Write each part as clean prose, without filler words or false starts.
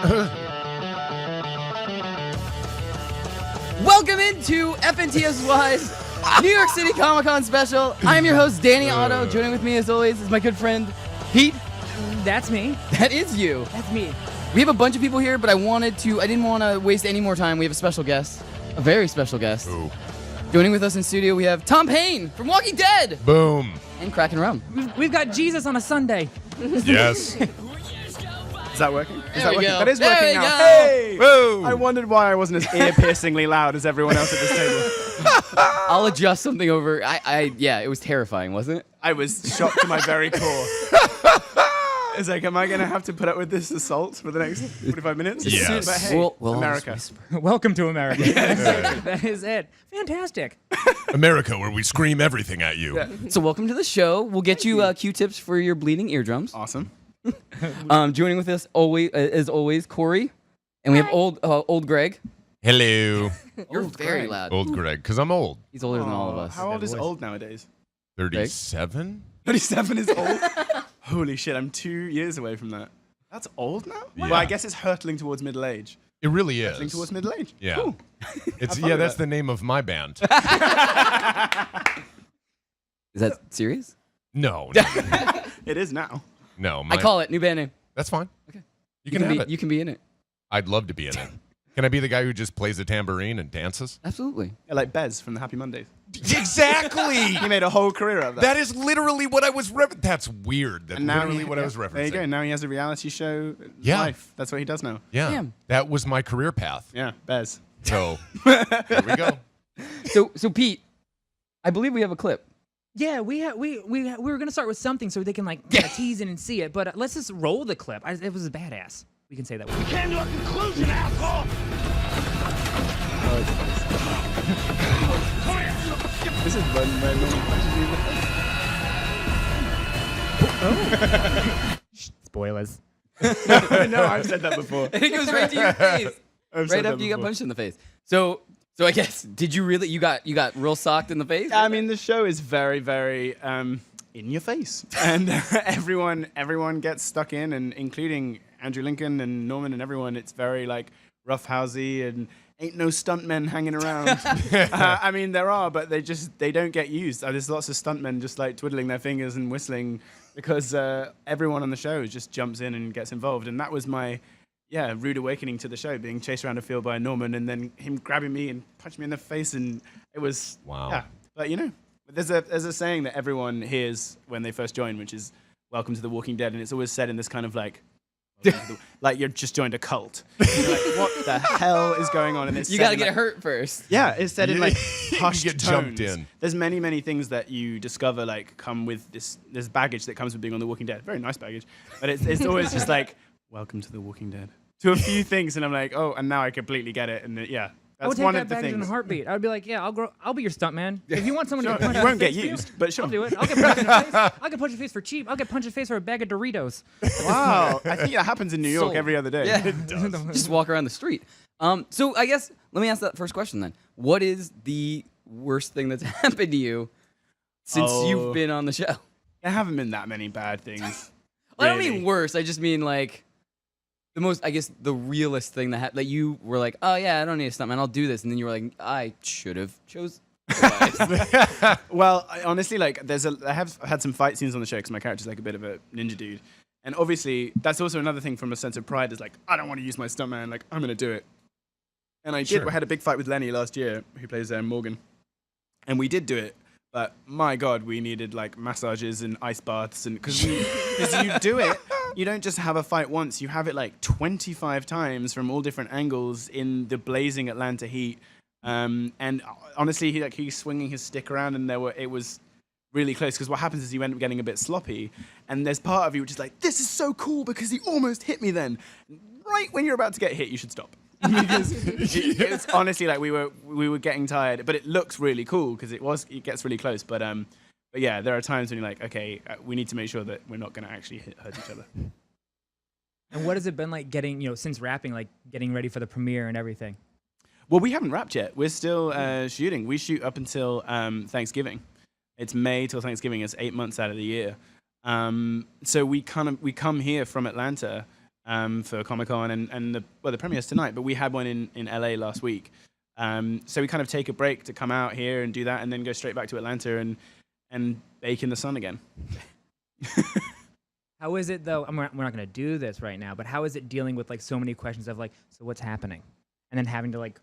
Welcome into FNTSY's New York City Comic-Con special. I'm your host, Danny Otto. Joining with me, as always, is my good friend, Pete. That's me. That is you. That's me. We have a bunch of people here, but I didn't want to waste any more time. We have a special guest, a very special guest. Ooh. Joining with us in studio, we have Tom Payne from Walking Dead. Boom. And Kraken Rum. We've got Jesus on a Sunday. Yes. Is that working? There we go. That is There working we now. go. Hey! Woo. I wondered why I wasn't as ear-piercingly loud as everyone else at this table. I'll adjust something over. Yeah, it was terrifying, wasn't it? I was shocked to my very core. It's like, am I going to have to put up with this assault for the next 45 minutes? Yes. But hey, Well, America. Welcome to America. That is it. Fantastic. America, where we scream everything at you. Yeah. So welcome to the show. We'll get you Q-tips for your bleeding eardrums. Awesome. Joining with us as always, Cori, and we have old Greg. Hello. You're Old very Greg. loud. Old Greg, because I'm old. He's older than all of us. How old is old nowadays? 37? 37 is old? Holy shit, I'm 2 years away from that. That's old now? Yeah. Well, I guess it's hurtling towards middle age. It really Hurtling is. towards middle age. Yeah. Cool. It's fun with that's that. the name of my band. Is that serious? No. It is now. No. I call it new band name. That's fine. Okay. You can have it. You can be in it. I'd love to be in it. Can I be the guy who just plays the tambourine and dances? Absolutely. Yeah, like Bez from the Happy Mondays. Exactly. He made a whole career out of that. That is literally what I was That's weird. That's And now literally what I was referencing. There you go. Now he has a reality show. Yeah. Life. That's what he does now. Yeah. Damn. That was my career path. Yeah, Bez. So, here we go. So Pete, I believe we have a clip. Yeah, we were gonna start with something so they can like kinda tease it and see it, but let's just roll the clip. It was badass. We can say that. Came to a conclusion, asshole! This is when normal punches you in the Spoilers. face. No, I've said that before. And it goes right to your face. I've said Right that after you got before. punched in the face. So I guess did you really you got real socked in the face? I mean, the show is very, very in your face, and everyone gets stuck in, and including Andrew Lincoln and Norman and everyone. It's very like roughhousey and ain't no stuntmen hanging around. I mean, there are, but they don't get used. There's lots of stuntmen just like twiddling their fingers and whistling because everyone on the show just jumps in and gets involved, and that was my rude awakening to the show, being chased around a field by Norman and then him grabbing me and punching me in the face, and it was Wow. Yeah, but you know, there's a saying that everyone hears when they first join, which is "Welcome to the Walking Dead," and it's always said in this kind of like you're just joined a cult. You're like, what the hell is going on? And it's You said got to in, get like, hurt first. Yeah, it's said in like You hushed get tones. jumped in. There's many things that you discover like come with this baggage that comes with being on The Walking Dead. Very nice baggage, but it's always just like "Welcome to The Walking Dead" to a few things, and I'm like, oh, and now I completely get it, and I that's would take one that of the baggage in a things. heartbeat. I would be like, yeah, I'll be your stuntman. If you want someone Sure, to get punched you in won't the get face for used, you, but sure. I'll do it. I'll get punched in the face. I'll get punched in the face for cheap. I'll get punched in the face for a bag of Doritos. Wow, I think that happens in New York Sold. every other day. Yeah. Just walk around the street. So I guess let me ask that first question then. What is the worst thing that's happened to you since you've been on the show? There haven't been that many bad things. Well, I don't really. mean worse. I just mean like the realest thing that you were like, oh yeah, I don't need a stuntman. I'll do this, and then you were like, I should have chose. otherwise." Well, honestly, like, I have had some fight scenes on the show because my character's like a bit of a ninja dude, and obviously that's also another thing from a sense of pride. Is like, I don't want to use my stuntman. Like, I'm gonna do it, and I did. Sure. I had a big fight with Lenny last year, who plays Morgan, and we did do it. But my God, we needed like massages and ice baths, and because you do it, you don't just have a fight once. You have it like 25 times from all different angles in the blazing Atlanta heat. And honestly, he's swinging his stick around, and it was really close. Because what happens is you end up getting a bit sloppy, and there's part of you which is like, this is so cool because he almost hit me. Then, right when you're about to get hit, you should stop. Because it's honestly like we were getting tired, but it looks really cool because it gets really close. But yeah, there are times when you're like, okay, we need to make sure that we're not going to actually hurt each other. And what has it been like getting, since wrapping, like getting ready for the premiere and everything? Well, we haven't wrapped yet. We're still shooting. We shoot up until Thanksgiving. It's May till Thanksgiving. It's 8 months out of the year. So we come here from Atlanta for Comic-Con, and the premiere's tonight, but we had one in LA last week. So we kind of take a break to come out here and do that, and then go straight back to Atlanta and bake in the sun again. How is it though? We're not going to do this right now, but how is it dealing with like so many questions of like, so what's happening, and then having to like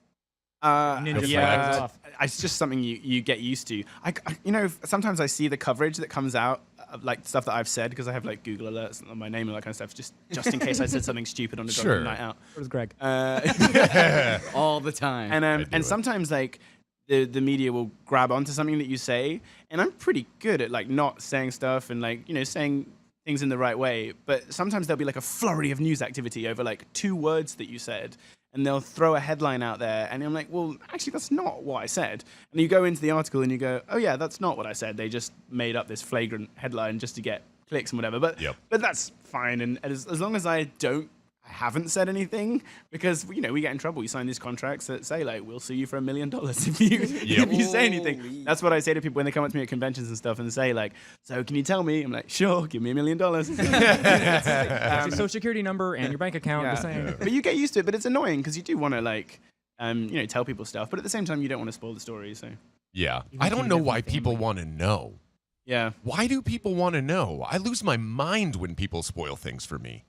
ninja flags off? It's just something you get used to. Sometimes I see the coverage that comes out of like stuff that I've said, because I have like Google alerts on my name and that kind of stuff, just in case I said something stupid on a drunken night out. Where's Greg? All the time. And sometimes like the media will grab onto something that you say, and I'm pretty good at like not saying stuff and like saying things in the right way, but sometimes there'll be like a flurry of news activity over like 2 words that you said, and they'll throw a headline out there, and I'm like, well, actually, that's not what I said. And you go into the article and you go, oh yeah, that's not what I said. They just made up this flagrant headline just to get clicks and whatever. But that's fine, and as long as I haven't said anything, because we get in trouble. We sign these contracts that say like, we'll sue you for $1 million if you say anything. That's what I say to people when they come up to me at conventions and stuff and say like, so can you tell me? I'm like, sure, give me $1 million. Your social security number and your bank account. The same. But you get used to it. But it's annoying because you do want to like, tell people stuff, but at the same time you don't want to spoil the story. So I don't know why people want to know. Yeah. Why do people want to know? I lose my mind when people spoil things for me.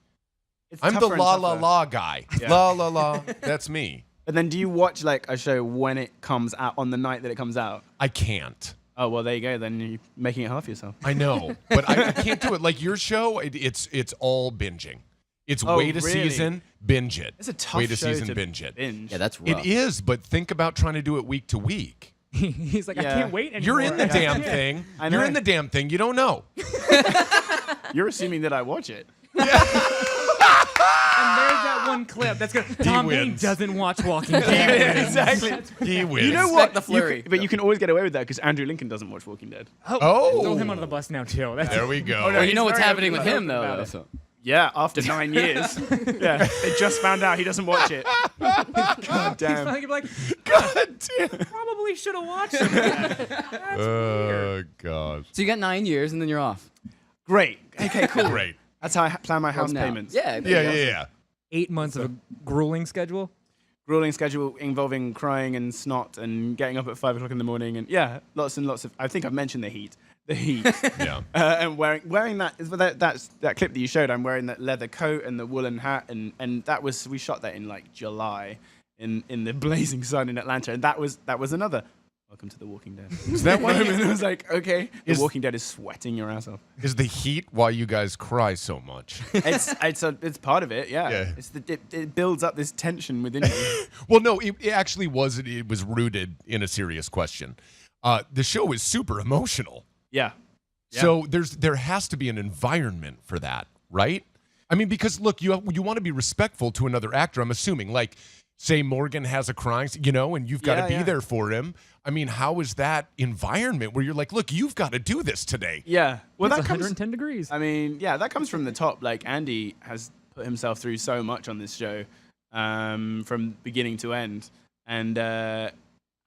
It's I'm the tougher and la tougher. la la guy. Yeah. La la la. That's me. But then do you watch like a show when it comes out, on the night that it comes out? I can't. Oh, well, there you go. Then you're making it hard for yourself. I know, but I can't do it. Like your show, it's all binging. It's wait a really? season, binge it. It's a tough wait a show season, to binge it. binge. Yeah, that's rough. It is, but think about trying to do it week to week. He's like, I Yeah. can't wait anymore. You're in the damn thing. I know. You're in the damn thing. You don't know. You're assuming that I watch it. And there's that one clip that's good. Tom Payne wins. doesn't watch Walking Dead. Exactly. He wins. You know Expect what? the flurry. But you can always get away with that because Andrew Lincoln doesn't watch Walking Dead. Oh. Throw him under the bus now too. That's There we go. Oh, no, Well, he's you know what's very happening with open him about though. it. So. Yeah, after 9 years. Yeah, they just found out he doesn't watch it. God He's damn. finally like, God damn. probably should have watched it. That's Oh God. So you got 9 years and then you're off. Great. Okay, cool. Great. That's how I plan my house From now. payments. Yeah. Yeah. 8 months of a grueling schedule. Grueling schedule involving crying and snot and getting up at 5 o'clock in the morning and lots and lots of. I think I've mentioned the heat. The heat. Yeah. And wearing that clip that you showed. I'm wearing that leather coat and the woolen hat, and we shot that in like July in the blazing sun in Atlanta, and that was another. Welcome to The Walking Dead. Is that why? moment. It was like, okay, The Is- Walking Dead is sweating your ass off. Is the heat why you guys cry so much? It's part of it, yeah. Yeah. It builds up this tension within you. Well, no, it actually wasn't. It was rooted in a serious question. The show is super emotional. Yeah. So there has to be an environment for that, right? I mean, because look, you want to be respectful to another actor. I'm assuming, like, say Morgan has a crying, and you've got to be there for him. I mean, how is that environment where you're like, look, you've got to do this today? Yeah. Well, It's that comes. 110 degrees. I mean, yeah, that comes from the top. Like Andy has put himself through so much on this show, from beginning to end, and I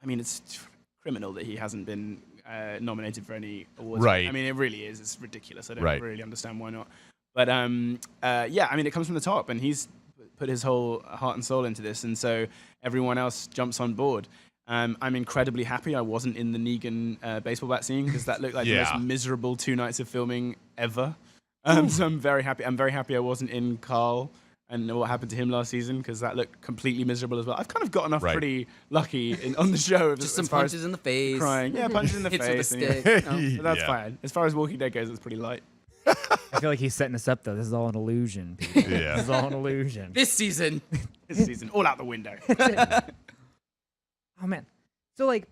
mean, it's criminal that he hasn't been nominated for any awards. Right. I mean, it really is. It's ridiculous. I don't Right. really understand why not. But yeah, I mean, it comes from the top, and he's put his whole heart and soul into this, and so everyone else jumps on board. I'm incredibly happy I wasn't in the Negan baseball bat scene because that looked like the most miserable 2 nights of filming ever. So I'm very happy. I'm very happy I wasn't in Carl and what happened to him last season because that looked completely miserable as well. I've kind of gotten off pretty lucky on the show. Just some as far as punches in the face. crying. Yeah, punches in the Hits with a face. stick. But that's Yeah. fine. As far as Walking Dead goes, it's pretty light. I feel like he's setting us up though. This is all an illusion. People. Yeah. This is all an illusion. This season. This season, all out the window. Oh man. So like,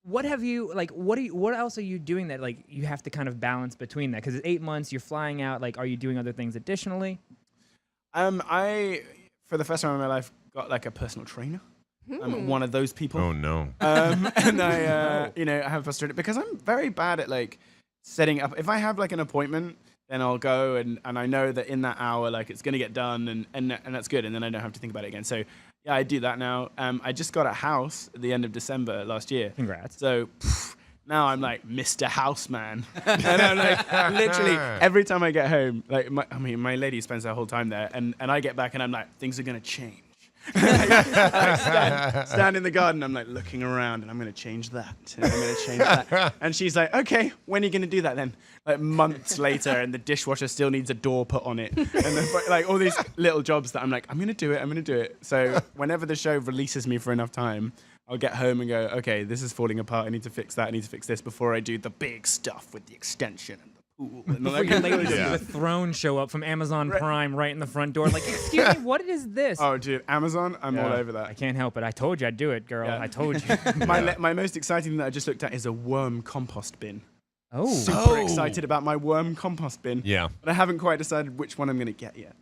what have you like? What else are you doing that like you have to kind of balance between that? Because it's 8 months. You're flying out. Like, are you doing other things additionally? I, for the first time in my life, got like a personal trainer. I'm one of those people. Oh no. And I, I have frustrated because I'm very bad at like setting up. If I have like an appointment, then I'll go and I know that in that hour, like it's gonna get done and that's good, and then I don't have to think about it again. So yeah, I do that now. I just got a house at the end of December last year. Congrats. So Now I'm like Mr. Houseman. And I'm like, literally, every time I get home, like, my lady spends her whole time there, and I get back and I'm like, things are going to change. I stand in the garden, I'm like looking around, and I'm going to change that, and I'm going to change that. And she's like, okay, when are you going to do that then? Like months later, and the dishwasher still needs a door put on it. And then, like all these little jobs that I'm like, I'm going to do it. So whenever the show releases me for enough time, I'll get home and go, okay, this is falling apart. I need to fix that. I need to fix this before I do the big stuff with the extension and the pool. And Before your ladies with a throne show up from Amazon Prime right in the front door, like, excuse me, what is this? Oh, dude, Amazon, I'm all over that. I can't help it. I told you I'd do it, girl. Yeah. I told you. My most exciting thing that I just looked at is a worm compost bin. Oh. Super excited about my worm compost bin. Yeah. But I haven't quite decided which one I'm going to get yet.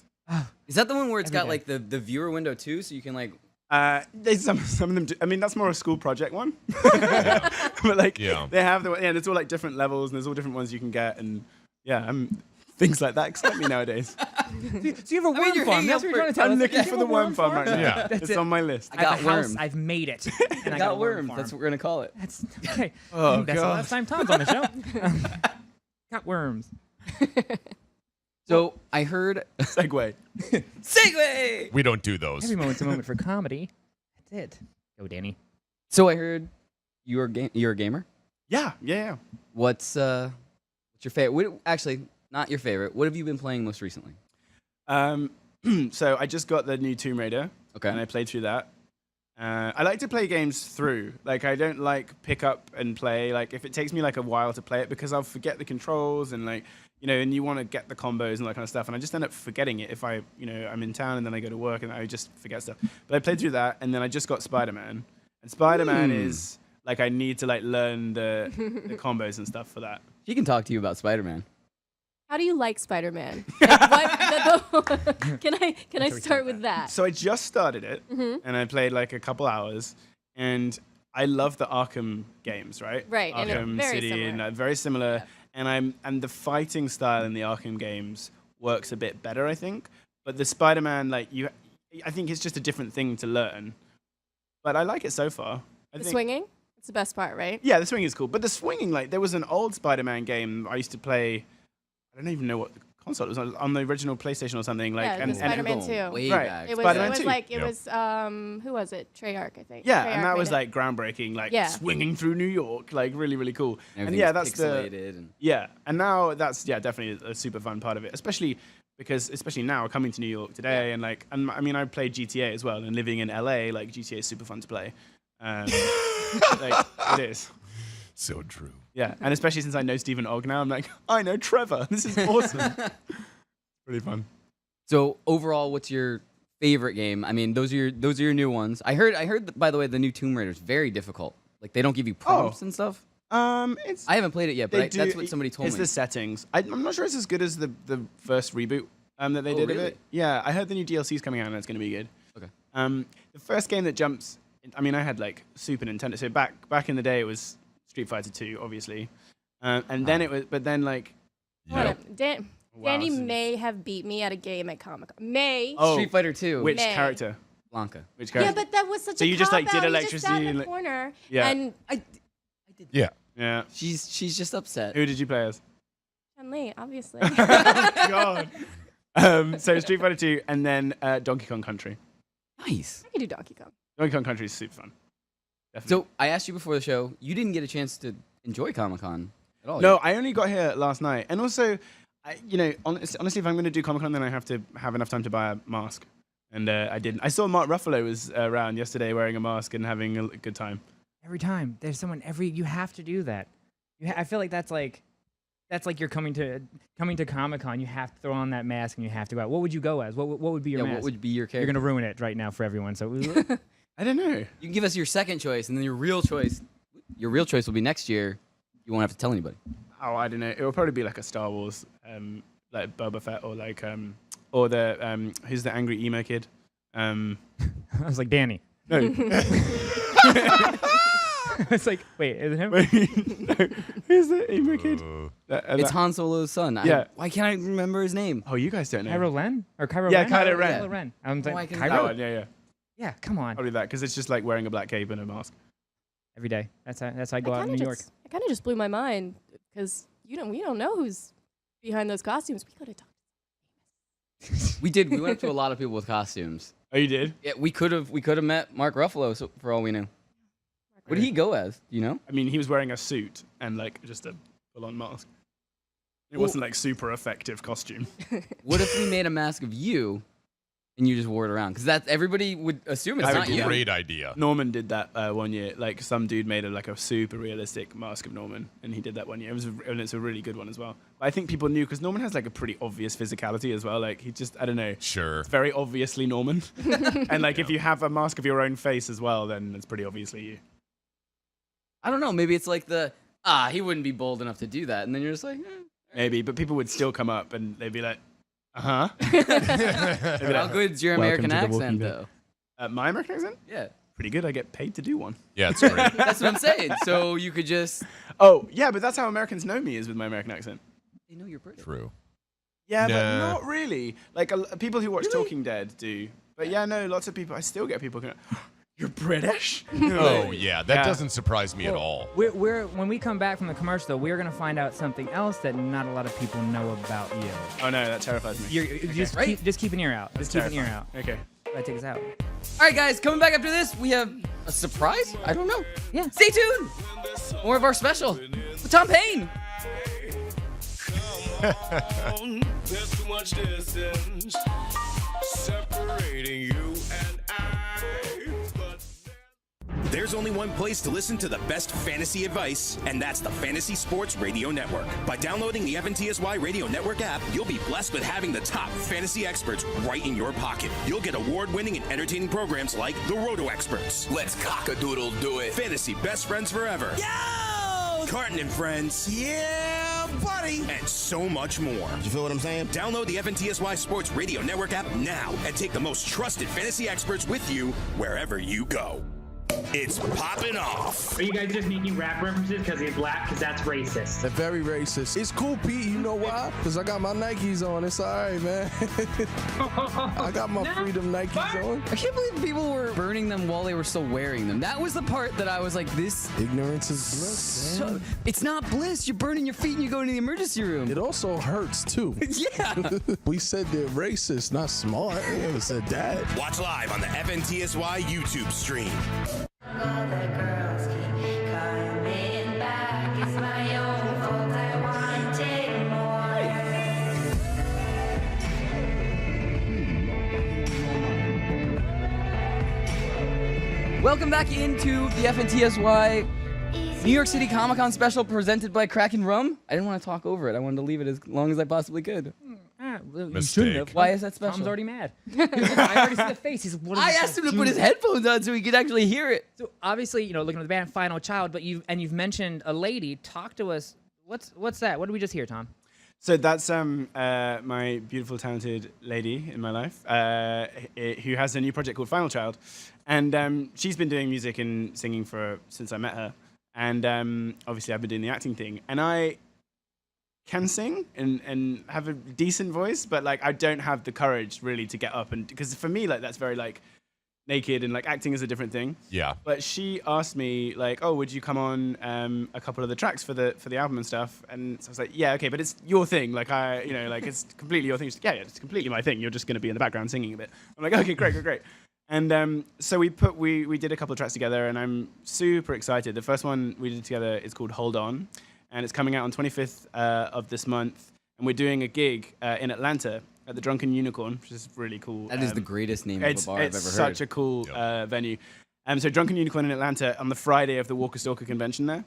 Is that the one where it's got Every like the viewer window too, so you can like? Some of them do. I mean, that's more a school project one. But like, they have there's all like different levels, and there's all different ones you can get, and things like that excite me nowadays. So you have a worm you're farm. hanging That's out what you're trying to tell I'm us. looking You for have the a worm farm right now. Yeah. That's It's it. on my list. I got got a house. worms. I've made it. And I I got a worm worms. farm. That's what we're gonna call it. That's okay. Oh, That's the God. last time Tom's on the show. Got worms. So I heard Segway. segue. We don't do those. Every moment's a moment for comedy. That's it. Go, Danny. So I heard you're a gamer. Yeah. What's your favorite? Actually, not your favorite. What have you been playing most recently? So I just got the new Tomb Raider. Okay. And I played through that. I like to play games through. Like, I don't like pick up and play. Like, if it takes me like a while to play it, because I'll forget the controls and like, and you want to get the combos and all that kind of stuff. And I just end up forgetting it if I'm in town and then I go to work and I just forget stuff. But I played through that, and then I just got Spider-Man. And Spider-Man is like, I need to like learn the combos and stuff for that. He can talk to you about Spider-Man. How do you like Spider-Man? Like, can I start with that? So I just started it, and I played like a couple hours, and I love the Arkham games, right? Right, and it's Arkham very City, similar. and very similar. Yeah. And the fighting style in the Arkham games works a bit better, I think. But the Spider-Man, like I think it's just a different thing to learn. But I like it so far. The swinging? It's the best part, right? Yeah, the swinging is cool. But the swinging, like, there was an old Spider-Man game I used to play. I don't even know what the console it was on the original PlayStation or something. Like, Yeah, and the Spider-Man Going 2. way Right. back. It was Spider-Man 2. like it Yeah. was who was it? Treyarch, I think. yeah, Treyarch and that made was it. like groundbreaking, like Yeah. swinging through New York, like really, really cool. And Everything's yeah, that's pixelated the and and now that's definitely a super fun part of it, especially now coming to New York today, and like, and I mean, I played GTA as well, and living in LA, like GTA is super fun to play. Like, it is. So true. Yeah, and especially since I know Stephen Ogg now, I'm like, I know Trevor. This is awesome. Really fun. So overall, what's your favorite game? I mean, those are your new ones. I heard by the way, the new Tomb Raider is very difficult. Like, they don't give you prompts and stuff. It's I haven't played it yet, but that's what somebody told it's me. the settings. I'm not sure it's as good as the first reboot that they did of really? it. Yeah, I heard the new DLC is coming out and it's going to be good. Okay. The first game that jumps. I mean, I had like Super Nintendo. So back in the day, it was Street Fighter 2, obviously, and then it was. But then like, Hold on. Danny this is- may have beat me at a game at Comic-Con. May. Oh, Street Fighter 2. which May. character? Blanca. Which Yeah, character? but that was such So a you just, like, did cop-out. He electricity just sat in and, the like- corner. Yeah. And Yeah. Yeah. She's just upset. Who did you play as? Chun-Li, obviously. God. So Street Fighter 2, and then Donkey Kong Country. Nice. I can do Donkey Kong. Donkey Kong Country is super fun. Definitely. So I asked you before the show. You didn't get a chance to enjoy Comic-Con at all. No, yet. I only got here last night, and also, honestly, if I'm going to do Comic Con, then I have to have enough time to buy a mask, and I didn't. I saw Mark Ruffalo was around yesterday wearing a mask and having a good time. Every time there's someone, you have to do that. I feel like that's like you're coming to Comic-Con. You have to throw on that mask and you have to go out. What would you go as? What would be your mask? What would be your You're character? gonna ruin it right now for everyone. So I don't know. You can give us your second choice, and then your real choice. Your real choice will be next year. You won't have to tell anybody. Oh, I don't know. It will probably be like a Star Wars, like Boba Fett, or like or the who's the angry emo kid? I was like, Danny. No. It's like, wait, is it him? No. Who's the emo kid? It's Han Solo's son. Yeah. Why can't I remember his name? Oh, you guys don't know. Kylo Ren or Kylo Yeah, Ren? Kylo Ren. Kylo Ren. I'm I like, can- That Kylo. one, yeah. Yeah, come on. Probably that, because it's just like wearing a black cape and a mask. every day. That's how I go out in New York. It kind of just blew my mind because we don't know who's behind those costumes. We could have talked. We did. We went up to a lot of people with costumes. Oh, you did? Yeah, we could have met Mark Ruffalo for all we knew. What did he go as? Do you know? I mean, he was wearing a suit and like just a full-on mask. It wasn't like super effective costume. What if we made a mask of you and you just wore it around? Because that everybody would assume it's not you. Great idea. Norman did that one year. Like some dude made a super realistic mask of Norman, and he did that one year. And it's a really good one as well. But I think people knew because Norman has like a pretty obvious physicality as well. Like he just, I don't know, Sure. it's very obviously Norman. And like if you have a mask of your own face as well, then it's pretty obviously you. I don't know. Maybe it's like he wouldn't be bold enough to do that, and then you're just like, Maybe, but people would still come up and they'd be like, How good's your American accent though? My American accent? Yeah. Pretty good. I get paid to do one. Yeah, it's great. That's what I'm saying. So you could just. Oh, yeah, but that's how Americans know me is with my American accent. They know you're British. True. Yeah, Nah. but not really. Like people who watch Talking Dead do. But yeah, no, lots of people. I still get people going, "You're British?" Oh, yeah. That Yeah. doesn't surprise me at all. When we come back from the commercial, though, we're gonna find out something else that not a lot of people know about you. Oh no, that terrifies me. Just keep an ear out. Just keep an ear out. Okay. Take us out. All right, guys, coming back after this, we have a surprise. I don't know. Yeah. Stay tuned. More of our special with Tom Payne. There's too much distance separating you and I. There's only one place to listen to the best fantasy advice, and that's the Fantasy Sports Radio Network. By downloading the FNTSY Radio Network app, you'll be blessed with having the top fantasy experts right in your pocket. You'll get award-winning and entertaining programs like The Roto Experts, Let's cock-a-doodle do it. Fantasy Best Friends Forever, Yo! Carton and Friends, Yeah, buddy. and so much more. You feel what I'm saying? Download the FNTSY Sports Radio Network app now and take the most trusted fantasy experts with you wherever you go. It's Poppin' Off. Are you guys just making rap references because he's black? Because that's racist. They're very racist. It's cool, Pete. You know why? Because I got my Nikes on. It's all right, man. I got my Freedom Nikes on. I can't believe people were burning them while they were still wearing them. That was the part that I was like, this. Ignorance is bliss, man. It's not bliss. You're burning your feet and you go into the emergency room. It also hurts, too. Yeah. We said they're racist, not smart. We never said that. Watch live on the FNTSY YouTube stream. Welcome back into the FNTSY New York City Comic Con special presented by Kraken Rum. I didn't want to talk over it. I wanted to leave it as long as I possibly could. You Mistake. shouldn't have. Why is that special? Tom's already mad. I already see the face. He's what I asked him to put his headphones on so he could actually hear it. So obviously, looking at the band Final Child, but you've mentioned a lady. Talk to us. What's that? What did we just hear, Tom? So that's my beautiful, talented lady in my life who has a new project called Final Child. And she's been doing music and singing since I met her. And obviously I've been doing the acting thing. And I can sing and have a decent voice, but like I don't have the courage really to get up. And because for me, like that's very like naked and like acting is a different thing. Yeah. But she asked me like, oh, would you come on a couple of the tracks for the album and stuff? And so I was like, yeah, okay, but it's your thing. Like like it's completely your thing. She's like, yeah, it's completely my thing. You're just going to be in the background singing a bit. I'm like, okay, great. And so we did a couple of tracks together, and I'm super excited. The first one we did together is called Hold On, and it's coming out on 25th of this month. And we're doing a gig in Atlanta at the Drunken Unicorn, which is really cool. That is the greatest name of a bar I've ever heard. It's such a cool venue. So Drunken Unicorn in Atlanta on the Friday of the Walker Stalker convention there.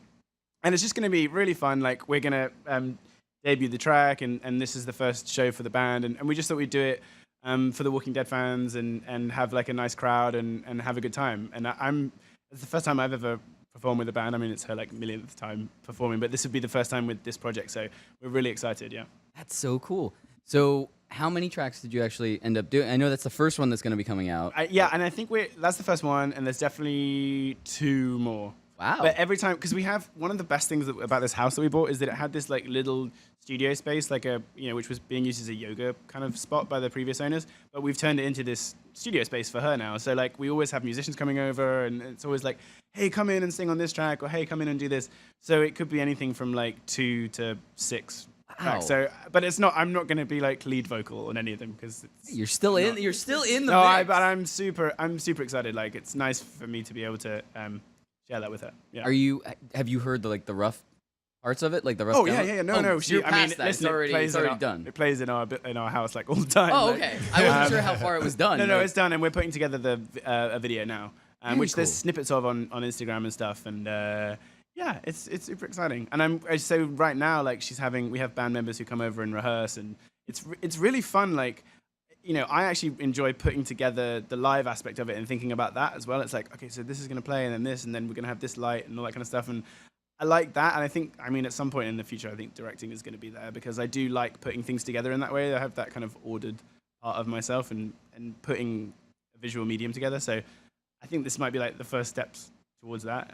And it's just going to be really fun. Like, we're going to debut the track, and this is the first show for the band. And we just thought we'd do it for the Walking Dead fans and have, like, a nice crowd and have a good time. And it's the first time I've ever performed with a band. I mean, it's her, like, millionth time performing, but this would be the first time with this project. So we're really excited, yeah. That's so cool. So how many tracks did you actually end up doing? I know that's the first one that's going to be coming out. Yeah, and I think that's the first one, and there's definitely 2 more. Wow. But every time, because we have one of the best things about this house that we bought is that it had this like little studio space, like which was being used as a yoga kind of spot by the previous owners. But we've turned it into this studio space for her now. So like we always have musicians coming over, and it's always like, hey, come in and sing on this track, or hey, come in and do this. So it could be anything from like 2 to 6. Wow. So, but it's not. I'm not going to be like lead vocal on any of them because You're still in the no. mix. But I'm super excited. Like it's nice for me to be able to share that with her. Yeah. Have you heard the rough parts of it, like the rough? Oh demo? yeah. No. So you're past that. Listen, It's already done. It plays in our house like all the time. Oh, like, okay. I wasn't sure how far it was done. No, but- it's done, and we're putting together a video now, which there's snippets of on Instagram and stuff, and yeah, it's super exciting. And so right now, like we have band members who come over and rehearse, and it's really fun. Like, I actually enjoy putting together the live aspect of it and thinking about that as well. It's like, okay, so this is gonna play, and then this, and then we're gonna have this light and all that kind of stuff, and I like that. And I think, at some point in the future, I think directing is going to be there because I do like putting things together in that way. I have that kind of ordered part of myself and putting a visual medium together. So I think this might be like the first steps towards that.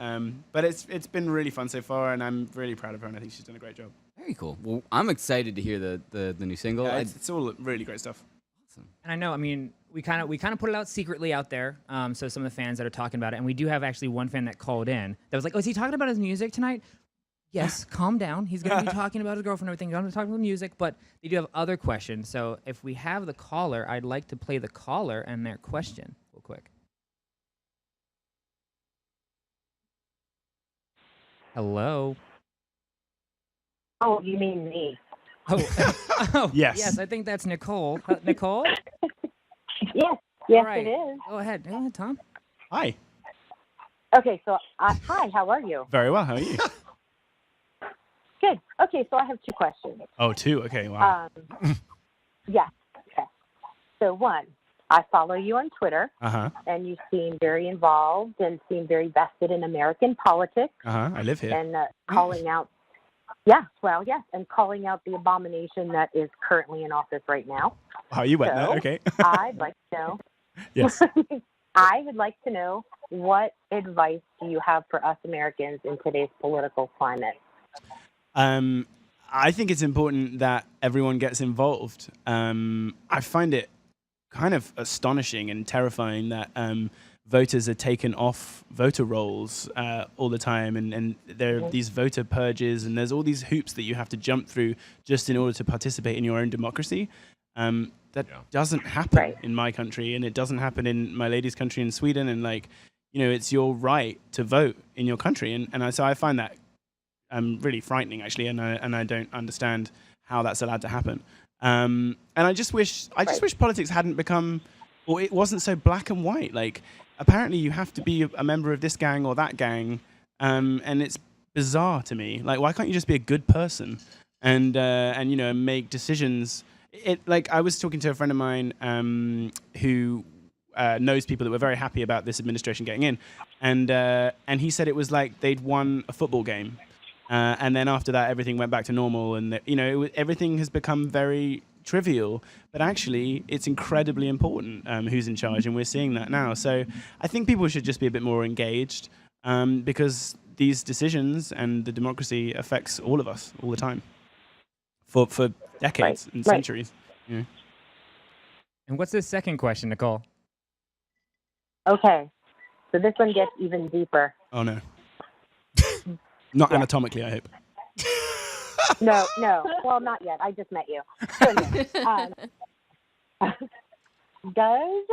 But it's been really fun so far, and I'm really proud of her, and I think she's done a great job. Very cool. Well, I'm excited to hear the new single. Yeah, it's all really great stuff. Awesome. And I know, we kind of put it out secretly out there. So some of the fans that are talking about it, and we do have actually one fan that called in that was like, "Oh, is he talking about his music tonight?" Yes, calm down. He's going to be talking about his girlfriend and everything. He's going to be talking about music, but they do have other questions. So if we have the caller, I'd like to play the caller and their question real quick. Hello. Oh, you mean me? Oh, Yes. Yes, I think that's Nicole. Nicole? Yes, All right. it is. Go ahead, Tom. Hi. Okay, so hi, how are you? Very well. How are you? Good. Okay, so I have 2 questions. Oh, 2. Okay. Wow. Yeah. Okay. So one, I follow you on Twitter, And you seem very involved and seem very vested in American politics. I live here. And calling out, yes, and calling out the abomination that is currently in office right now. Oh, you went there. So, Okay. I'd like to know. Yes. I would like to know, what advice do you have for us Americans in today's political climate? I think it's important that everyone gets involved. I find it kind of astonishing and terrifying that voters are taken off voter rolls all the time, and there are these voter purges, and there's all these hoops that you have to jump through just in order to participate in your own democracy. That doesn't happen in my country, and it doesn't happen in my lady's country in Sweden, and it's your right to vote in your country, and so I find that really frightening, actually, and I don't understand how that's allowed to happen. And I just wish politics hadn't become, or it wasn't so black and white. Like, apparently you have to be a member of this gang or that gang, and it's bizarre to me. Like, why can't you just be a good person and make decisions? I was talking to a friend of mine who knows people that were very happy about this administration getting in, and he said it was like they'd won a football game. And then after that, everything went back to normal, and everything has become very trivial. But actually, it's incredibly important who's in charge, and we're seeing that now. So I think people should just be a bit more engaged, because these decisions and the democracy affects all of us all the time, for decades and centuries. Yeah. And what's the second question, Nicole? Okay, so this one gets even deeper. Oh no. Not anatomically, I hope. No. Well, not yet. I just met you. Does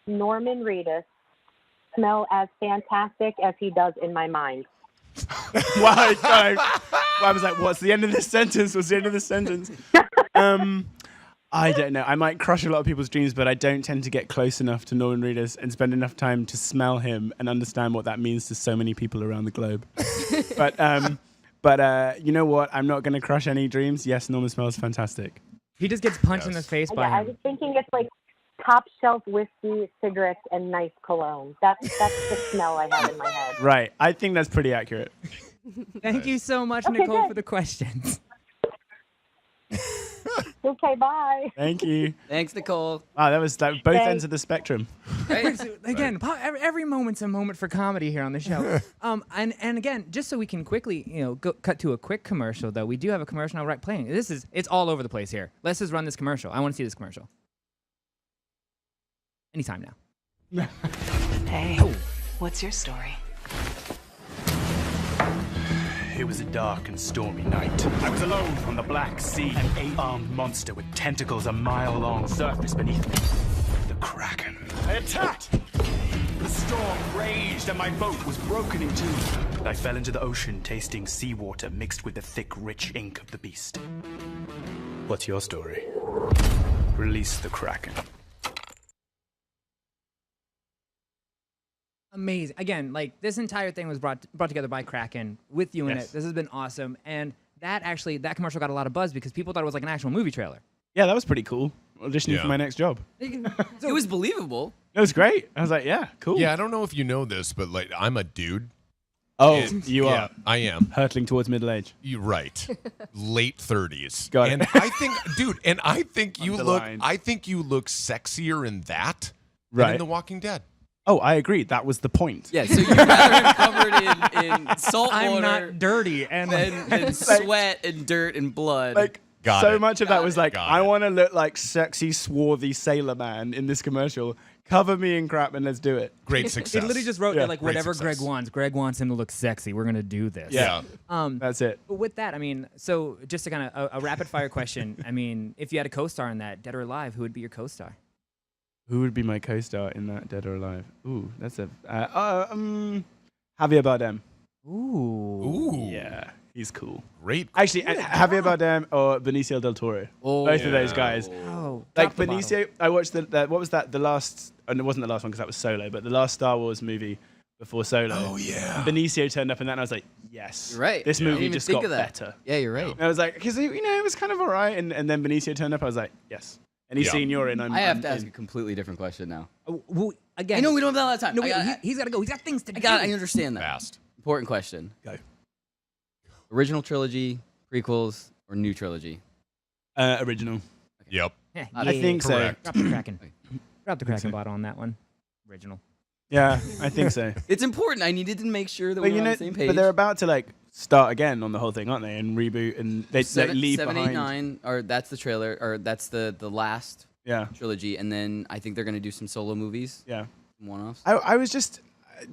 Norman Reedus smell as fantastic as he does in my mind? Wow, I was like, what's the end of this sentence? I don't know. I might crush a lot of people's dreams, but I don't tend to get close enough to Norman Reedus and spend enough time to smell him and understand what that means to so many people around the globe. But you know what? I'm not going to crush any dreams. Yes, Norman smells fantastic. He just gets punched in the face by him. I was thinking it's like top shelf whiskey, cigarettes, and nice cologne. That's the smell I have in my head. Right. I think that's pretty accurate. Thank you so much, Okay, Nicole, good. for the questions. Okay, bye. Thank you. Thanks, Nicole. Wow, that was like both Thanks. ends of the spectrum. Right? Again, every moment's a moment for comedy here on the show. And again, just so we can quickly, cut to a quick commercial, though, we do have a commercial now playing. It's all over the place here. Let's just run this commercial. I want to see this commercial. Anytime now. Hey, what's your story? It was a dark and stormy night. I was alone on the Black Sea. An 8-armed monster with tentacles a mile long surfaced beneath me. The Kraken. I attacked! The storm raged and my boat was broken in two. I fell into the ocean, tasting seawater mixed with the thick, rich ink of the beast. What's your story? Release the Kraken. Amazing. Again, like this entire thing was brought together by Kraken with you in it. This has been awesome. And that commercial got a lot of buzz because people thought it was like an actual movie trailer. Yeah, that was pretty cool. Auditioning for my next job. It was believable. It was great. I was like, yeah, cool. Yeah, I don't know if you know this, but like I'm a dude. Oh, you Yeah, are. I am. Hurtling towards middle age. You're right. Late 30s. Got it. And I think, dude, I think you Underlined. look sexier in that than Right. in The Walking Dead. Oh, I agree. That was the point. Yeah, so you'd rather him covered in salt I'm water not dirty. and sweat and dirt and blood. Like, Got so it. much of that was like, Got I it. want to look like sexy, swarthy sailor man in this commercial. Cover me in crap and let's do it. Great He success. literally just wrote Yeah. like Great whatever success. Greg wants. Greg wants him to look sexy. We're gonna do this. Yeah. That's it. But with that, I mean, so just to kind of a rapid fire question. I mean, if you had a co-star in that, dead or alive, who would be your co-star? Who would be my co-star in that, Dead or Alive? Ooh, that's a Javier Bardem. Ooh. Yeah, he's cool. Great. Actually, Javier Bardem or Benicio del Toro. Both of those guys. Oh, Like drop the bottle. Benicio, I watched what was that? The last, and it wasn't the last one because that was Solo, but the last Star Wars movie before Solo. Oh, yeah. Benicio turned up in that, and I was like, yes, You're right. This I didn't movie even just think got of that. better. Yeah, you're right. And I was like, because it was kind of alright, and then Benicio turned up, I was like, yes. Any Yeah. scene you're in, I have I'm to ask in. a completely different question now. Well, again, I know we don't have that lot of time. No, he's got to go. He's got things to do. I understand that. Fast. Important question. Go. Original trilogy, prequels, or new trilogy? Original. Yep. Yeah, I think so. Correct. Drop the Kraken. Drop the Kraken bottle on that one. Original. Yeah, I think so. It's important. I needed to make sure that But we're you on know, the same page. but they're about to like start again on the whole thing, aren't they? And reboot, and they leave 7, 8, behind. 9, or that's the trailer, or that's the last Yeah, trilogy, and then I think they're gonna do some solo movies, yeah. some one-offs. I was just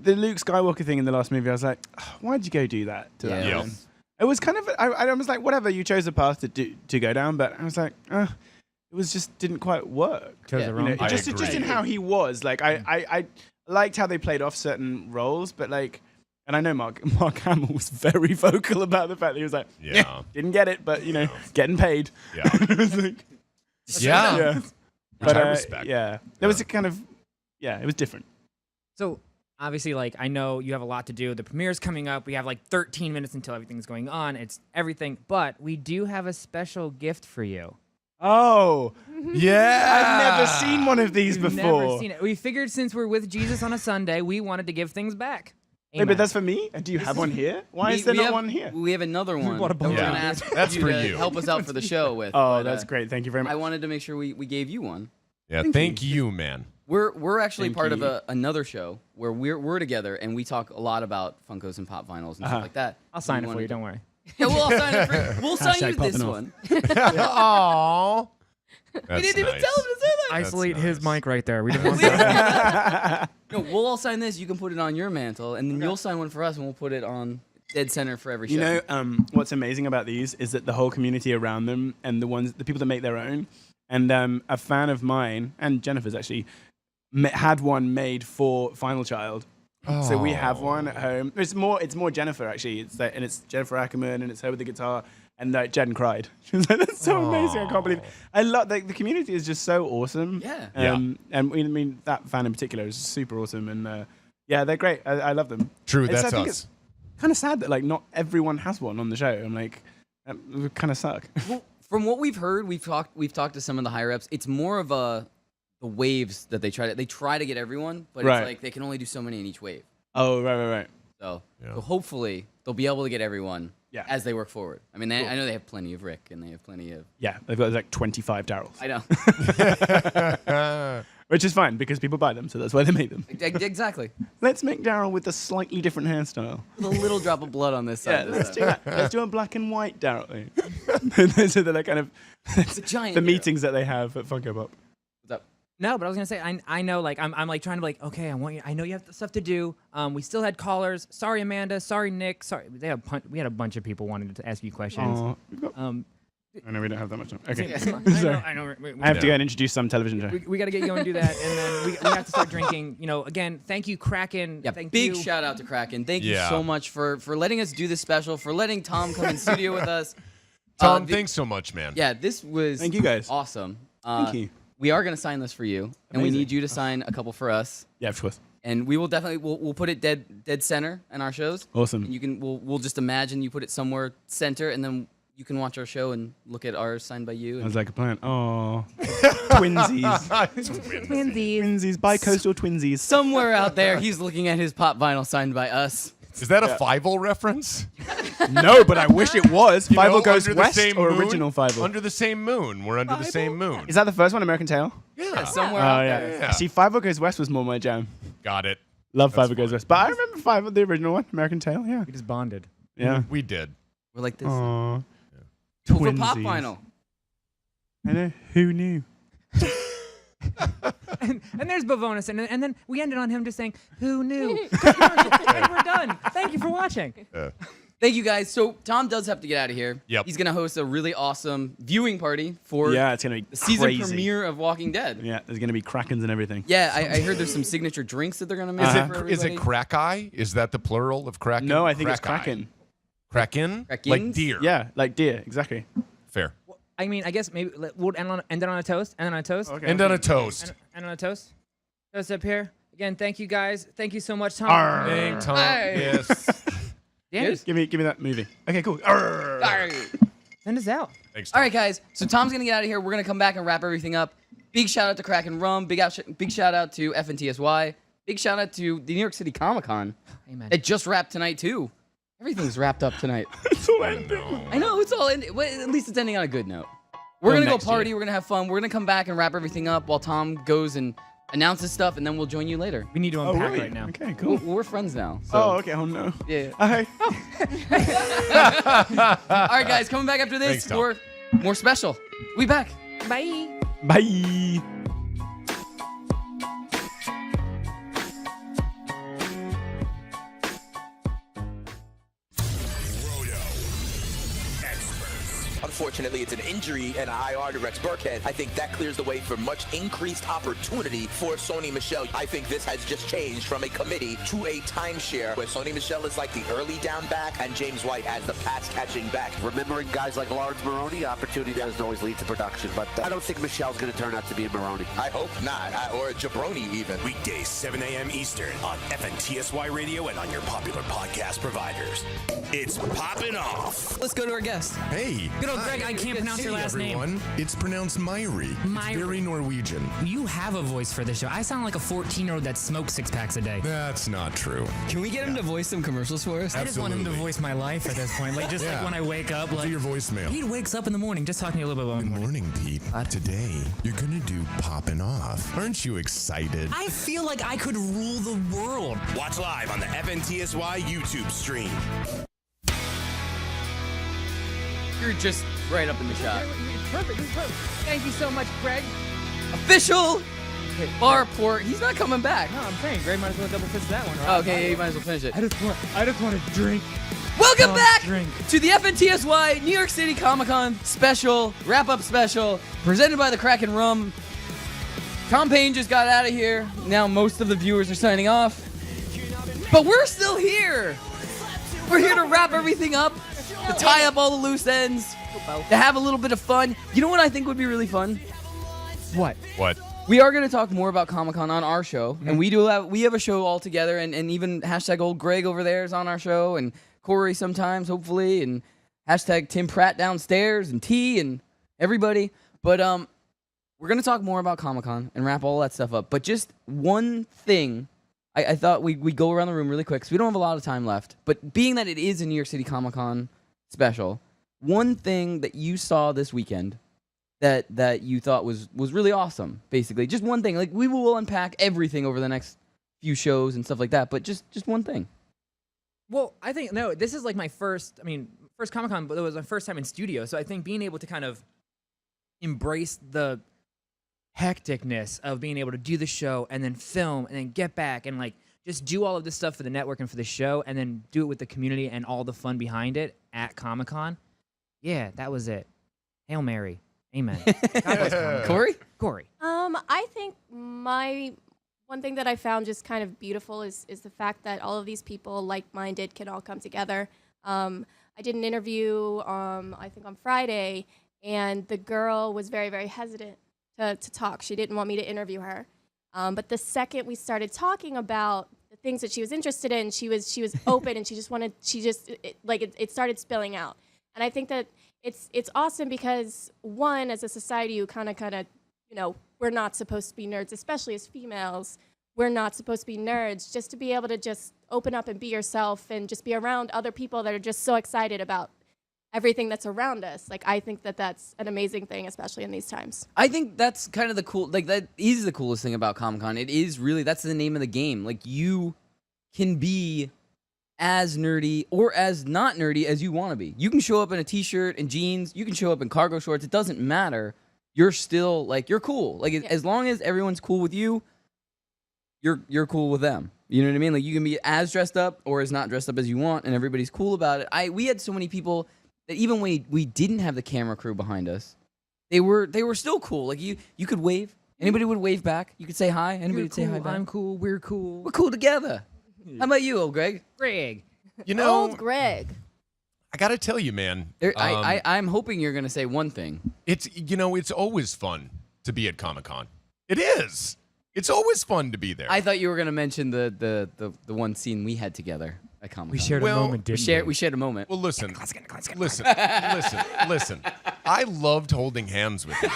the Luke Skywalker thing in the last movie. I was like, why'd you go do that to that Yeah. man? It was kind of. I was like, whatever. You chose a path to go down, but I was like, it was just didn't quite work. Chose Yeah. the You wrong know, I just agree. in how he was. Like I liked how they played off certain roles, but like, and I know Mark Hamill was very vocal about the fact that he was like, Yeah. didn't get it, but getting paid. Yeah. It was like, Yeah. yeah. Which I respect. Yeah, there was a kind of, it was different. So obviously, like, I know you have a lot to do. The premiere's coming up. We have like 13 minutes until everything's going on. It's everything, but we do have a special gift for you. Oh, Yeah. I've never seen one of these You've before. Never seen it. We figured since we're with Jesus on a Sunday, we wanted to give things back. Wait, Amen. but that's for me? Do you have one here? Why is there not have, one here? We have another one bought a that we're bunch. gonna Yeah. ask That's you for to you. help us out for the show with. Oh, but, that's great. Thank you very much. I wanted to make sure we gave you one. Yeah. Thank you, man. We're actually Thank part of you. another show where we're together and we talk a lot about Funkos and pop vinyls and stuff like that. I'll sign it We for you. wanted Don't worry. Yeah, we'll sign it for we'll sign you Hashtag this Poppin' Off. one. Aww. We That's didn't even nice. tell him to say that. Isolate his nice. mic right there. We didn't want that. No, we'll all sign this. You can put it on your mantle, and then you'll sign one for us, and we'll put it on dead center for every show. You know, what's amazing about these is that the whole community around them and the people that make their own, and a fan of mine and Jennifer's actually had one made for Final Child. So we have one at home. It's more Jennifer actually. And it's Jennifer Ackerman and it's her with the guitar. And Jen cried. She was like, "That's so amazing! I can't believe it." I love the community is just so awesome. Yeah. And I mean that fan in particular is super awesome. And yeah, they're great. I love them. True. I That's think us. it's kind of sad that like not everyone has one on the show. I'm like, that would kind of suck. Well, from what we've heard, we've talked to some of the higher ups. It's more of the waves that they try to get everyone, but Right. it's like they can only do so many in each wave. Oh right. So Yeah. hopefully they'll be able to get everyone as they work forward. I mean, I know they have plenty of Rick and they have plenty of. Yeah, they've got like 25 Daryls. I know. Which is fine because people buy them, so that's why they make them. Exactly. Let's make Daryl with a slightly different hairstyle. With a little drop of blood on this side. Yeah, let's do that. Let's do a black and white Daryl. Those are the kind of giant the meetings that they have at Funko Pop. What's up? No, but I was gonna say I know like I'm like trying to like okay I know you have stuff to do. We still had callers. Sorry Amanda. Sorry Nick. Sorry we had a bunch of people wanting to ask you questions. I know we don't have that much time. Okay. I know. I have to go and introduce some television show. We got to get you going and do that, and then we have to start drinking. You know, again, thank you, Kraken. Yeah, thank big you. shout out to Kraken. Thank you so much for letting us do this special, for letting Tom come in studio with us. Tom, thanks so much, man. Yeah, this was Thank you guys. awesome. Thank you. We are going to sign this for you, and we need you to sign a couple for us. Yeah, of course. And we will definitely we'll put it dead center in our shows. Awesome. And you can we'll just imagine you put it somewhere center, and then you can watch our show and look at ours signed by you. Sounds like a plan. Oh, twinsies. Twinsies. Bi-coastal twinsies. Somewhere out there, he's looking at his pop vinyl signed by us. Is that a Fievel reference? No, but I wish it was. You know, Fievel Goes under the West same or moon? original Fievel? Under the same moon. We're under the same moon. Is that the first one, American Tail? Yeah. Somewhere Oh, out yeah. there. See, Fievel Goes West was more my jam. Got it. Love Fievel Goes West. But I remember Fievel, the original one, American Tail, yeah. We just bonded. Yeah. We did. We're like this. Aww. For pop vinyl. I know. Who knew? and there's Bavonis, and then we ended on him just saying, "Who knew?" And we're done. Thank you for watching. Thank you guys. So Tom does have to get out of here. Yep. He's gonna host a really awesome viewing party for It's going to be the season crazy. premiere of Walking Dead. Yeah, there's going to be Krakens and everything. Yeah, I heard there's some signature drinks that they're gonna make. for Is it everybody. crack eye? Is that the plural of Kraken? No, I think it's Crack-eye. Kraken. Kraken? Krakens? Like deer. Yeah, like deer, exactly. Fair. I mean, I guess maybe we'll end it on a toast. End on a toast. Okay. End on a toast. End on a toast. Toast up here. Again, thank you guys. Thank you so much, Tom. Arr. Hey, Tom. Hey. Yes. Danny, Give me that movie. Okay, cool. Arr. All right. send us out. Thanks, Tom. All right, guys. So Tom's gonna get out of here. We're gonna come back and wrap everything up. Big shout out to Kraken Rum. Big shout out to FNTSY. Big shout out to the New York City Comic Con. Amen. It just wrapped tonight too. Everything's wrapped up tonight. I know it's all in. Well, at least it's ending on a good note. We're gonna go next party. year. We're gonna have fun. We're gonna come back and wrap everything up while Tom goes and announces stuff, and then we'll join you later. We need to unpack right now. Okay, cool. We're friends now. So. Oh, okay. Oh, no. Yeah. Okay. All right, guys. Coming back after this Thanks, Tom. for more special. We back. Bye. Bye. Unfortunately, it's an injury and an IR to Rex Burkhead. I think that clears the way for much increased opportunity for Sony Michel. I think this has just changed from a committee to a timeshare where Sony Michel is like the early down back and James White as the pass catching back. Remembering guys like Lawrence Maroney, opportunity doesn't always lead to production, but I don't think Michelle's going to turn out to be a Maroney. I hope not, or a Jabroni even. Weekdays, 7 a.m. Eastern on FNTSY Radio and on your popular podcast providers. It's Poppin' Off. Let's go to our guest. Hey. Good old Greg, I can't pronounce your last everyone. name. It's pronounced Myri. It's very Norwegian. You have a voice for this show. I sound like a 14-year-old that smokes 6-packs a day. That's not true. Can we get him to voice some commercials for us? I just want him to voice my life at this point. Like just like when I wake up. Do Like your voicemail. Pete wakes up in the morning. Just talking to you a little bit about Good morning, Pete. Today, you're gonna do Poppin' Off. Aren't you excited? I feel like I could rule the world. Watch live on the FNTSY YouTube stream. You're just right up in the shot. Perfect. Thank you so much, Greg. Official bar port. He's not coming back. No, I'm saying Greg might as well double fist that one. Oh, okay, yeah, you might as well finish it. I just want to drink. Welcome back drink. to the FNTSY New York City Comic Con special, wrap-up special, presented by the Kraken Rum. Tom Payne just got out of here. Now most of the viewers are signing off. But we're still here. We're here to wrap everything up, to tie up all the loose ends, to have a little bit of fun. You know what I think would be really fun? What? What? We are going to talk more about Comic-Con on our show, and we have a show all together, and even hashtag old Greg over there is on our show, and Cori sometimes, hopefully, and hashtag Tim Pratt downstairs, and T, and everybody. But we're going to talk more about Comic-Con and wrap all that stuff up. But just one thing, I thought we'd go around the room really quick, because we don't have a lot of time left. But being that it is a New York City Comic-Con special. One thing that you saw this weekend that you thought was really awesome, basically. Just one thing. Like, we will unpack everything over the next few shows and stuff like that, but just one thing. Well, I think, no, this is like my first Comic-Con, but it was my first time in studio, so I think being able to kind of embrace the hecticness of being able to do the show and then film and then get back and like just do all of this stuff for the network and for the show and then do it with the community and all the fun behind it at Comic-Con. Yeah, that was it. Hail Mary. Amen. God bless Comic-Con. Cori? I think one thing that I found just kind of beautiful is the fact that all of these people, like-minded, can all come together. I did an interview, I think on Friday, and the girl was very, very hesitant to talk. She didn't want me to interview her. But the second we started talking about the things that she was interested in, she was open and it started spilling out. And I think that it's awesome because, one, as a society, you kind of, we're not supposed to be nerds, especially as females. We're not supposed to be nerds. Just to be able to just open up and be yourself and just be around other people that are just so excited about everything that's around us. Like, I think that that's an amazing thing, especially in these times. I think that's kind of that is the coolest thing about Comic-Con. It is really, that's the name of the game. Like, you can be as nerdy or as not nerdy as you want to be. You can show up in a t-shirt and jeans. You can show up in cargo shorts. It doesn't matter. You're still, like, you're cool. Like, as long as everyone's cool with you, you're cool with them. You know what I mean? Like, you can be as dressed up or as not dressed up as you want, and everybody's cool about it. We had so many people that even when we didn't have the camera crew behind us, they were still cool. Like, you could wave. Anybody would wave back. You could say hi. Anybody would say hi back. I'm cool. We're cool. We're cool together. How about you, old Greg? Greg. You know, Old Greg. I got to tell you, man. I'm hoping you're going to say one thing. It's always fun to be at Comic-Con. It is. It's always fun to be there. I thought you were going to mention the one scene we had together at Comic-Con. We shared a moment, didn't we? We shared a moment. Well, listen. Listen. I loved holding hands with you.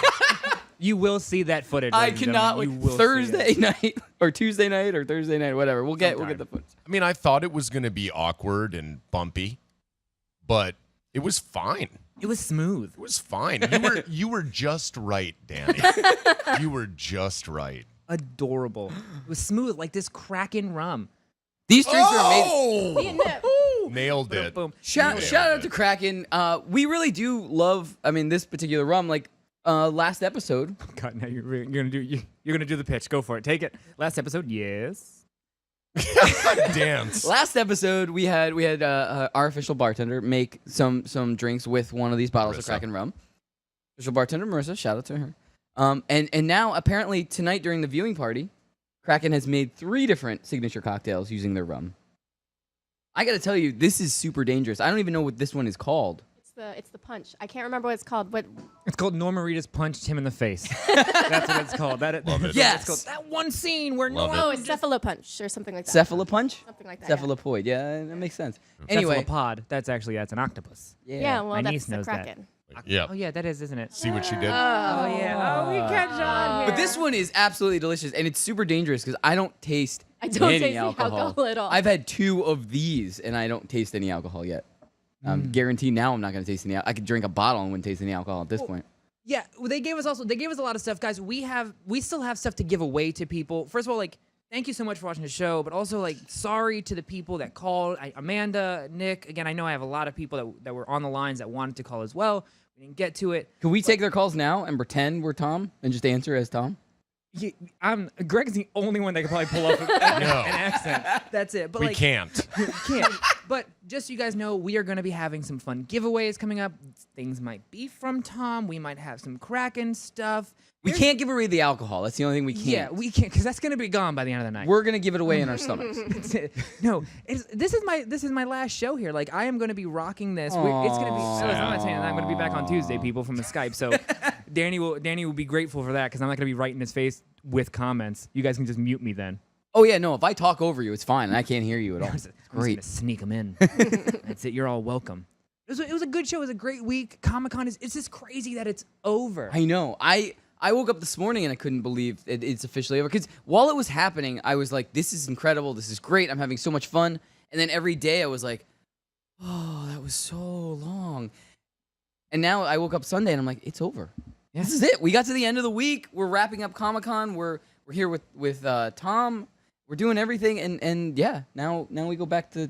You will see that footage. I cannot wait. Thursday night or Tuesday night or Thursday night, whatever. We'll get the footage. I mean, I thought it was going to be awkward and bumpy, but it was fine. It was smooth. It was fine. You were just right, Danny. You were just right. Adorable. It was smooth, like this Kraken rum. These drinks are amazing. Nailed it. Boom. Shout out to Kraken. We really do love. I mean, this particular rum. Like last episode. God, now you're gonna do the pitch. Go for it. Take it. Last episode, yes. Dance. Last episode, we had our official bartender make some drinks with one of these bottles of Kraken rum. Official bartender Marissa. Shout out to her. And now apparently tonight during the viewing party, Kraken has made 3 different signature cocktails using their rum. I got to tell you, this is super dangerous. I don't even know what this one is called. It's the punch. I can't remember what it's called. But it's called Norma Reedus punched him in the face. That's what it's called. Love it. Yes. It's called that one scene where it's cephalopunch or something like that. Cephalopunch? Something like that. Cephalopoid. Yeah, that makes sense. Anyway, cephalopod. That's an octopus. Yeah, well, my that's niece the knows Kraken. that. Yeah. Oh yeah, that is, isn't it? See what she did? Oh yeah. Oh, we catch on here. But this one is absolutely delicious, and it's super dangerous because I don't taste any taste the alcohol. alcohol at all. I've had 2 of these, and I don't taste any alcohol yet. Guaranteed now I'm not going to taste any alcohol. I could drink a bottle and wouldn't taste any alcohol at this point. Yeah, they gave us a lot of stuff, guys. We still have stuff to give away to people. First of all, like, thank you so much for watching the show, but also, like, sorry to the people that called. Amanda, Nick, again, I know I have a lot of people that were on the lines that wanted to call as well. We didn't get to it. Can we take their calls now and pretend we're Tom and just answer as Tom? Greg's the only one that could probably pull off an accent. That's it. But we can't. Can't. But just so you guys know, we are going to be having some fun giveaways coming up. Things might be from Tom. We might have some Kraken stuff. We can't give away the alcohol. That's the only thing we can't. Yeah, we can't, because that's going to be gone by the end of the night. We're going to give it away in our stomachs. No, this is my last show here. Like, I am going to be rocking this. It's going to be. I'm not saying that. I'm going to be back on Tuesday, people, from the Skype. So Danny will be grateful for that, because I'm not going to be right in his face with comments. You guys can just mute me then. Oh yeah, no. If I talk over you, it's fine. I can't hear you at all. I'm just gonna sneak them in. That's it. You're all welcome. It was a good show. It was a great week. Comic-Con it's just crazy that it's over. I know. I woke up this morning and I couldn't believe it's officially over. Because while it was happening, I was like, this is incredible. This is great. I'm having so much fun. And then every day I was like, Oh, that was so long. And now I woke up Sunday and I'm like, it's over. Yeah. This is it. We got to the end of the week. We're wrapping up Comic-Con. We're here with Tom. We're doing everything, and yeah, now we go back to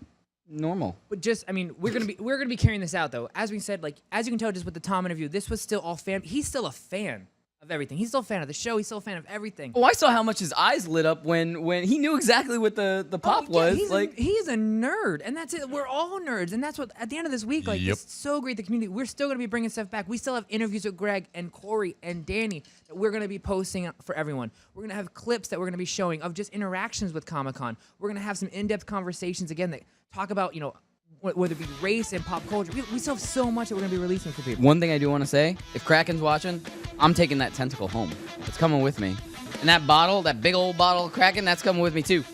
normal. But just, I mean, we're gonna be carrying this out though. As we said, like as you can tell, just with the Tom interview, this was still all fan. He's still a fan of everything. He's still a fan of the show. He's still a fan of everything. Oh, I saw how much his eyes lit up when he knew exactly what the pop was. He's a nerd, and that's it. We're all nerds, and that's what at the end of this week, like it's so great. The community. We're still gonna be bringing stuff back. We still have interviews with Greg and Cori and Danny that we're gonna be posting for everyone. We're gonna have clips that we're gonna be showing of just interactions with Comic-Con. We're gonna have some in-depth conversations again that talk about whether it be race and pop culture. We still have so much that we're going to be releasing for people. One thing I do want to say, if Kraken's watching, I'm taking that tentacle home. It's coming with me. And that bottle, that big old bottle of Kraken, that's coming with me too.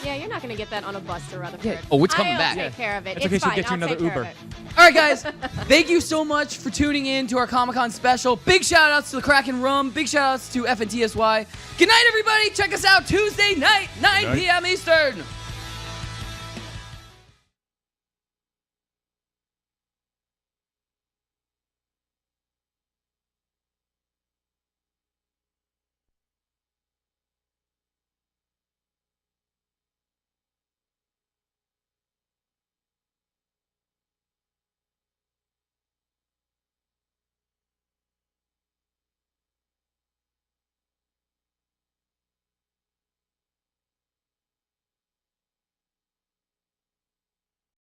Yeah, you're not going to get that on a bus to Rutherford. Yeah. Oh, it's coming back. I'll take care of it. It's okay, fine. she'll get you I'll another take care Uber. of it. All right, guys. Thank you so much for tuning in to our Comic-Con special. Big shout-outs to the Kraken Rum. Big shout-outs to FNTSY. Good night, everybody. Check us out Tuesday night, 9 p.m. Eastern.